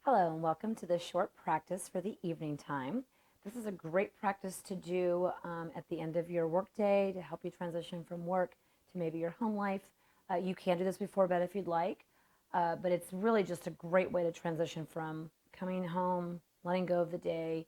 Hello and welcome to this short practice for the evening time. This is a great practice to do at the end of your workday to help you transition from work to maybe your home life. You can do this before bed if you'd like, but it's really just a great way to transition from coming home, letting go of the day,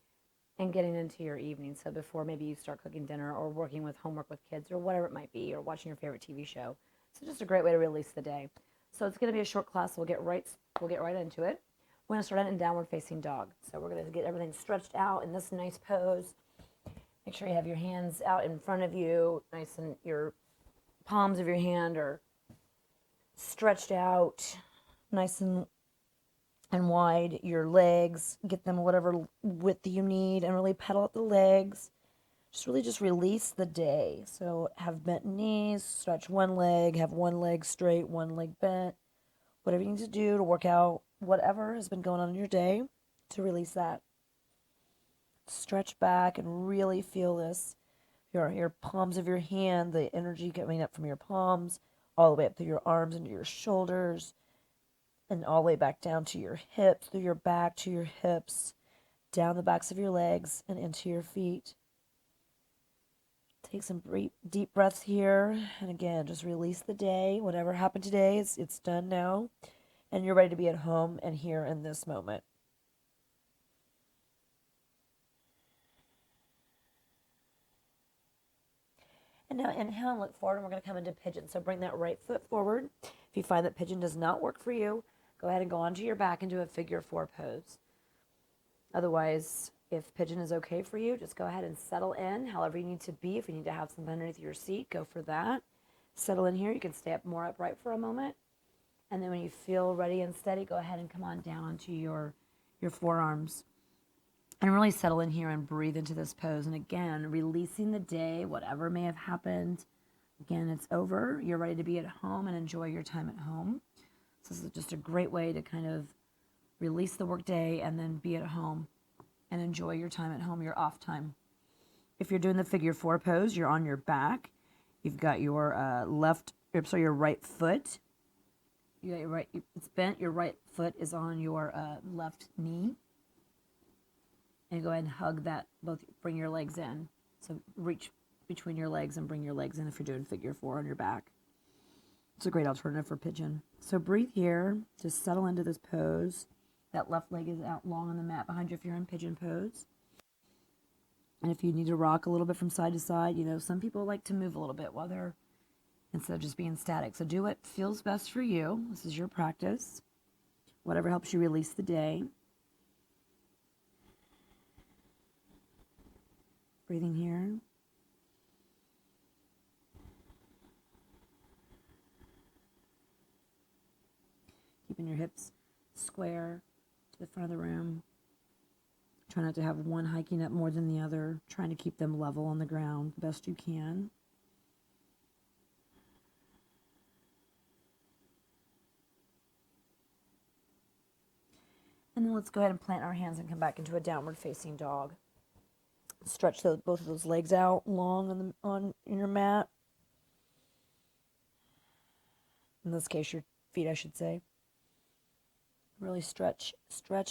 and getting into your evening. So before maybe you start cooking dinner or working with homework with kids or whatever it might be, or watching your favorite TV show. So just a great way to release the day. So it's going to be a short class. We'll get right into it. We're going to start out in downward facing dog. So we're going to get everything stretched out in this nice pose. Make sure you have your hands out in front of you, nice, and your palms of your hand are stretched out, nice and wide. Your legs, get them whatever width you need, and really pedal out the legs. Just release the day. So have bent knees, stretch one leg, have one leg straight, one leg bent. Whatever you need to do to work out whatever has been going on in your day, to release that. Stretch back and really feel this. Your palms of your hand, the energy coming up from your palms, all the way up through your arms into your shoulders, and all the way back down to your hips, through your back to your hips, down the backs of your legs and into your feet. Take some deep breaths here. And again, just release the day. Whatever happened today, it's done now. And you're ready to be at home and here in this moment. And now inhale and look forward, and we're going to come into pigeon. So bring that right foot forward. If you find that pigeon does not work for you, go ahead and go onto your back and do a figure four pose. Otherwise, if pigeon is okay for you, just go ahead and settle in however you need to be. If you need to have something underneath your seat, go for that. Settle in here. You can stay up more upright for a moment. And then when you feel ready and steady, go ahead and come on down onto your forearms. And really settle in here and breathe into this pose. And again, releasing the day, whatever may have happened. Again, it's over. You're ready to be at home and enjoy your time at home. So this is just a great way to kind of release the workday and then be at home and enjoy your time at home, your off time. If you're doing the figure four pose, you're on your back. You've got your your right foot. You got your right, it's bent. Your right foot is on your left knee. And go ahead and hug that, bring your legs in. So reach between your legs and bring your legs in if you're doing figure four on your back. It's a great alternative for pigeon. So breathe here, just settle into this pose. That left leg is out long on the mat behind you if you're in pigeon pose. And if you need to rock a little bit from side to side, some people like to move a little bit instead of just being static. So do what feels best for you. This is your practice. Whatever helps you release the day. Breathing here. Keeping your hips square to the front of the room. Try not to have one hiking up more than the other. Trying to keep them level on the ground the best you can. And then let's go ahead and plant our hands and come back into a downward facing dog. Stretch both of those legs out long in your mat. In this case, your feet, I should say. Really stretch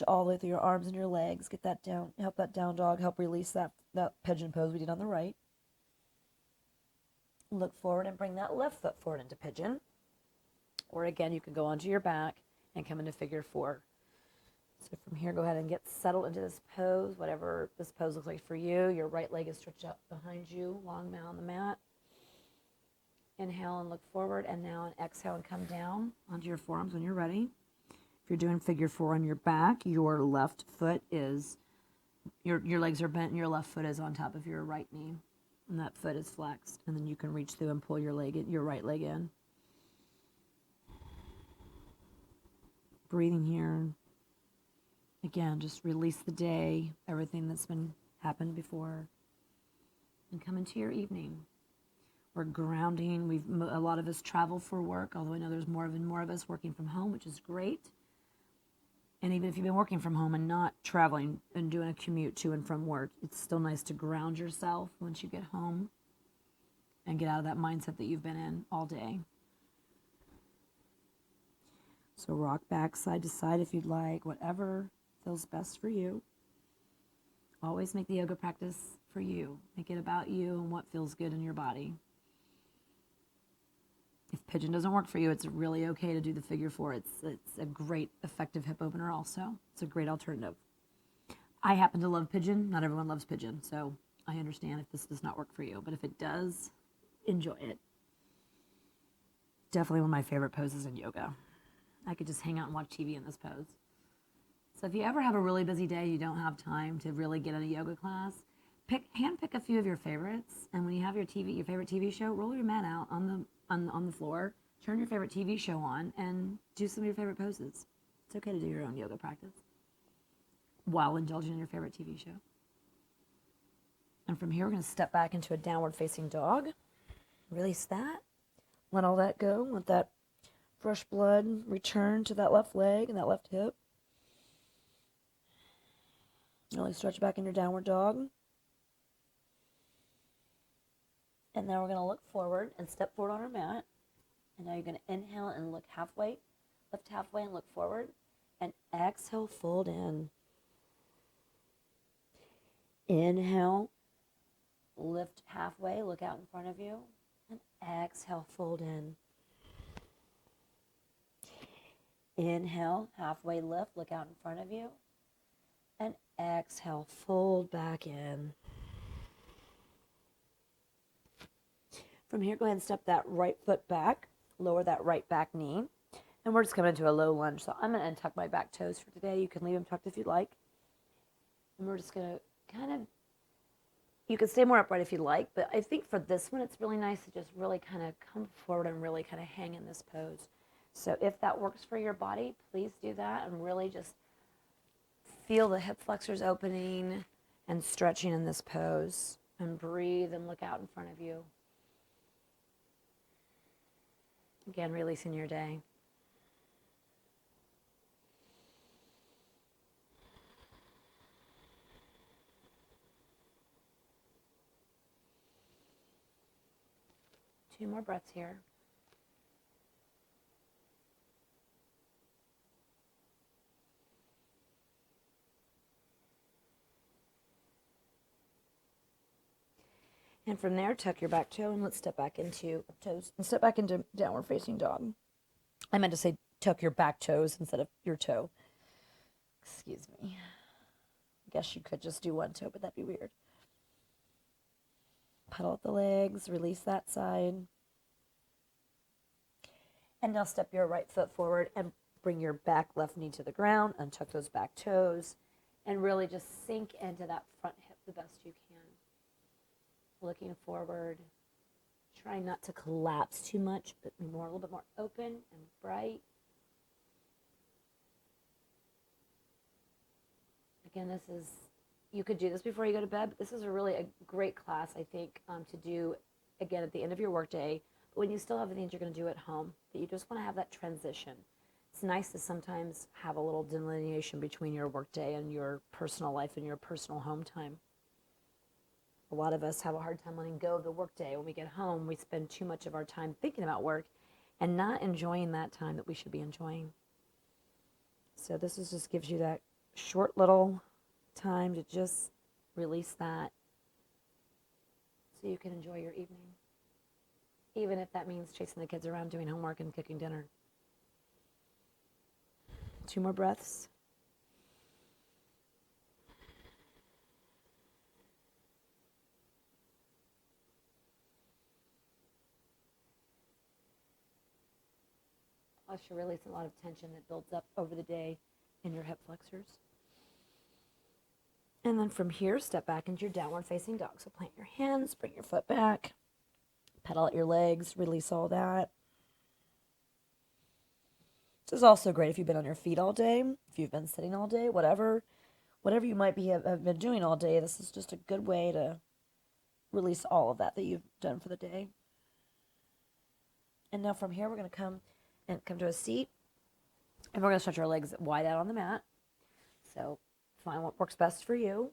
all the way through your arms and your legs. Get that down. Help that down dog. Help release that pigeon pose we did on the right. Look forward and bring that left foot forward into pigeon. Or again, you can go onto your back and come into figure four. So from here, go ahead and get settled into this pose, whatever this pose looks like for you. Your right leg is stretched out behind you, long mat on the mat. Inhale and look forward, and now exhale and come down onto your forearms when you're ready. If you're doing figure four on your back, your left foot is, your legs are bent and your left foot is on top of your right knee. And that foot is flexed. And then you can reach through and pull your right leg in. Breathing here. Again, just release the day, everything that's been happened before, and come into your evening. We're grounding. A lot of us travel for work, although I know there's more and more of us working from home, which is great. And even if you've been working from home and not traveling and doing a commute to and from work, it's still nice to ground yourself once you get home and get out of that mindset that you've been in all day. So rock back side to side if you'd like, whatever feels best for you. Always make the yoga practice for you. Make it about you and what feels good in your body. If pigeon doesn't work for you, it's really okay to do the figure four. It's a great effective hip opener also. It's a great alternative. I happen to love pigeon. Not everyone loves pigeon, so I understand if this does not work for you. But if it does, enjoy it. Definitely one of my favorite poses in yoga. I could just hang out and watch TV in this pose. So if you ever have a really busy day, you don't have time to really get in a yoga class, hand pick a few of your favorites, and when you have your favorite TV show, roll your mat out on the floor, turn your favorite TV show on, and do some of your favorite poses. It's okay to do your own yoga practice while indulging in your favorite TV show. And from here, we're going to step back into a downward facing dog. Release that. Let all that go. Let that fresh blood return to that left leg and that left hip. Really stretch back in your downward dog. And now we're going to look forward and step forward on our mat. And now you're going to inhale and look halfway, lift halfway and look forward. And exhale, fold in. Inhale, lift halfway, look out in front of you. And exhale, fold in. Inhale, halfway lift, look out in front of you. And exhale, fold back in. From here, go ahead and step that right foot back, lower that right back knee. And we're just coming into a low lunge. So I'm going to untuck my back toes for today. You can leave them tucked if you'd like. And we're just going to kind of, you can stay more upright if you'd like, but I think for this one, it's really nice to just really kind of come forward and really kind of hang in this pose. So if that works for your body, please do that and really just feel the hip flexors opening and stretching in this pose. And breathe and look out in front of you. Again, releasing your day. Two more breaths here. And from there, tuck your back toe and let's step back into toes and step back into downward facing dog. I meant to say tuck your back toes instead of your toe. Excuse me. I guess you could just do one toe, but that'd be weird. Pedal out the legs, release that side. And now step your right foot forward and bring your back left knee to the ground, untuck those back toes, and really just sink into that front hip the best you can. Looking forward, trying not to collapse too much, but a little bit more open and bright. Again, you could do this before you go to bed, but this is a great class, I think, to do, again, at the end of your workday, but when you still have things you're going to do at home, that you just want to have that transition. It's nice to sometimes have a little delineation between your workday and your personal life and your personal home time. A lot of us have a hard time letting go of the workday. When we get home, we spend too much of our time thinking about work and not enjoying that time that we should be enjoying. So this just gives you that short little time to just release that so you can enjoy your evening. Even if that means chasing the kids around doing homework and cooking dinner. Two more breaths. Plus, you release a lot of tension that builds up over the day in your hip flexors. And then from here, step back into your downward facing dog. So plant your hands, bring your foot back, pedal out your legs, release all that. This is also great if you've been on your feet all day, if you've been sitting all day, whatever you might have been doing all day. This is just a good way to release all of that you've done for the day. And now from here, we're going to come to a seat, and we're going to stretch our legs wide out on the mat. So find what works best for you.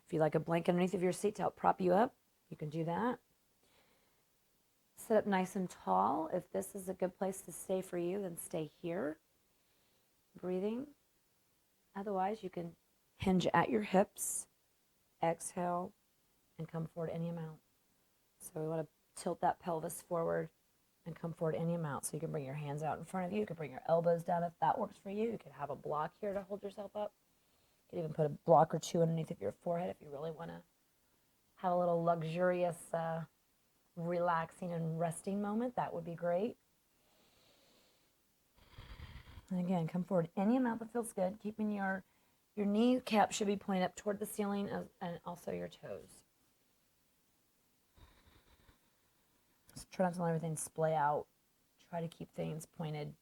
If you like a blanket underneath of your seat to help prop you up, you can do that. Sit up nice and tall. If this is a good place to stay for you, then stay here. breathing. Otherwise, you can hinge at your hips, exhale, and come forward any amount. So we want to tilt that pelvis forward and come forward any amount. So you can bring your hands out in front of you. You can bring your elbows down if that works for you. You can have a block here to hold yourself up. You can even put a block or two underneath of your forehead if you really want to have a little luxurious, relaxing and resting moment. That would be great. And again, come forward any amount that feels good, keeping your kneecap should be pointed up toward the ceiling and also your toes. Just try not to let everything splay out. Try to keep things pointed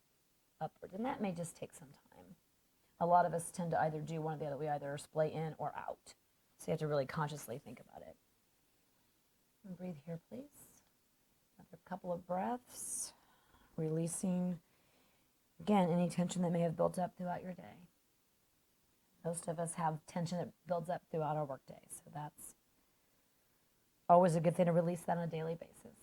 upward. And that may just take some time. A lot of us tend to either do one or the other. We either splay in or out. So you have to really consciously think about it. And breathe here, please. Another couple of breaths. Releasing, again, any tension that may have built up throughout your day. Most of us have tension that builds up throughout our workday. So that's always a good thing to release that on a daily basis.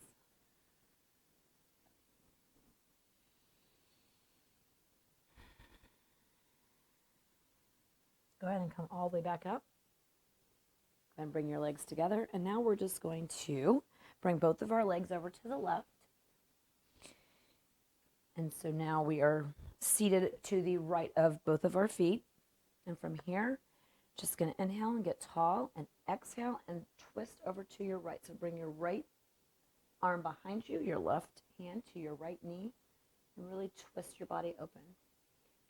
Go ahead and come all the way back up. Go ahead and bring your legs together. And now we're just going to bring both of our legs over to the left. And so now we are seated to the right of both of our feet. And from here, just going to inhale and get tall and exhale and twist over to your right. So bring your right arm behind you, your left hand to your right knee, and really twist your body open.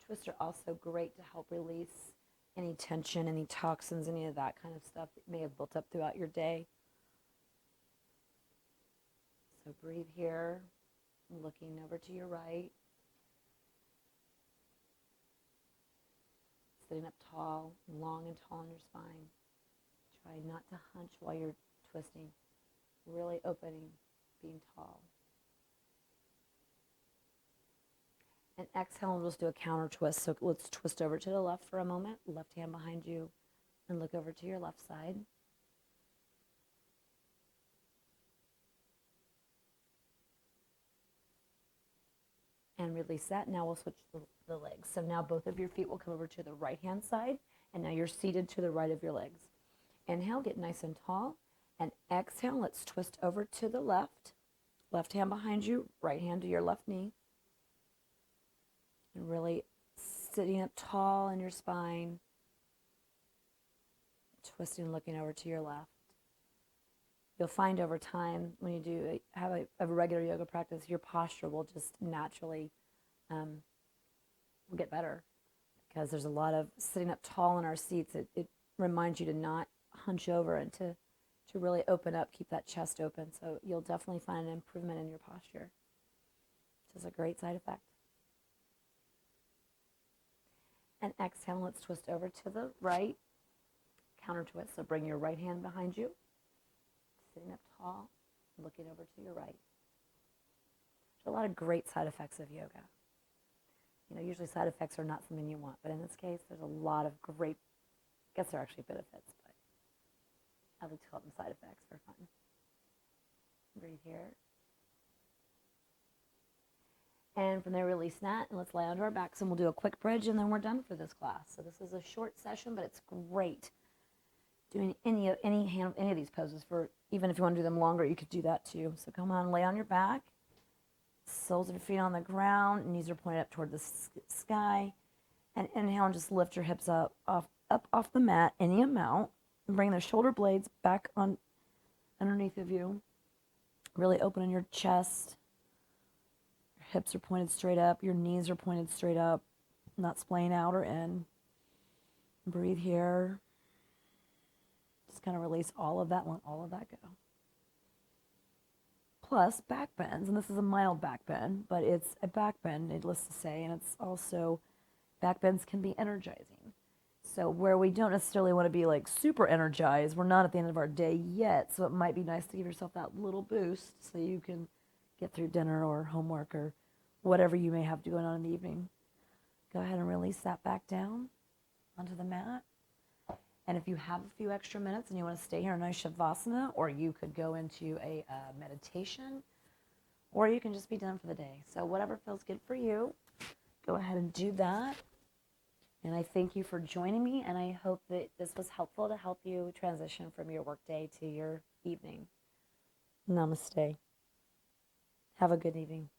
Twists are also great to help release any tension, any toxins, any of that kind of stuff that may have built up throughout your day. So breathe here, looking over to your right. Sitting up tall, long and tall in your spine. Try not to hunch while you're twisting. Really opening, being tall. And exhale, and we'll just do a counter twist. So let's twist over to the left for a moment. Left hand behind you, and look over to your left side. And release that. Now we'll switch the legs. So now both of your feet will come over to the right-hand side, and now you're seated to the right of your legs. Inhale, get nice and tall, and exhale, let's twist over to the left. Left hand behind you, right hand to your left knee. And really sitting up tall in your spine, twisting, looking over to your left. You'll find over time when you have a regular yoga practice, your posture will just naturally will get better, because there's a lot of sitting up tall in our seats. It reminds you to not hunch over and to really open up, keep that chest open. So you'll definitely find an improvement in your posture, which is a great side effect. And exhale, let's twist over to the right, counter twist. So bring your right hand behind you, sitting up tall, looking over to your right. There's a lot of great side effects of yoga. You know, usually side effects are not something you want, but in this case, there's a lot of great, I guess they're actually benefits, but I like to call them side effects for fun. Breathe here. And from there, release that, and let's lay onto our backs, and we'll do a quick bridge, and then we're done for this class. So this is a short session, but it's great doing any of these poses. For even if you want to do them longer, you could do that too. So come on, lay on your back, soles of your feet on the ground, knees are pointed up toward the sky, and inhale and just lift your hips up off the mat, any amount, and bring the shoulder blades back on underneath of you. Really opening your chest. Hips are pointed straight up. Your knees are pointed straight up, not splaying out or in. Breathe here. Just kind of release all of that, let all of that go. Plus back bends, and this is a mild back bend, but it's a back bend, needless to say, and it's also, back bends can be energizing. So where we don't necessarily want to be like super energized, we're not at the end of our day yet, so it might be nice to give yourself that little boost so you can get through dinner or homework or whatever you may have going on in the evening. Go ahead and release that back down onto the mat. And if you have a few extra minutes and you want to stay here in nice Shavasana, or you could go into a meditation, or you can just be done for the day. So whatever feels good for you, go ahead and do that. And I thank you for joining me, and I hope that this was helpful to help you transition from your workday to your evening. Namaste. Have a good evening.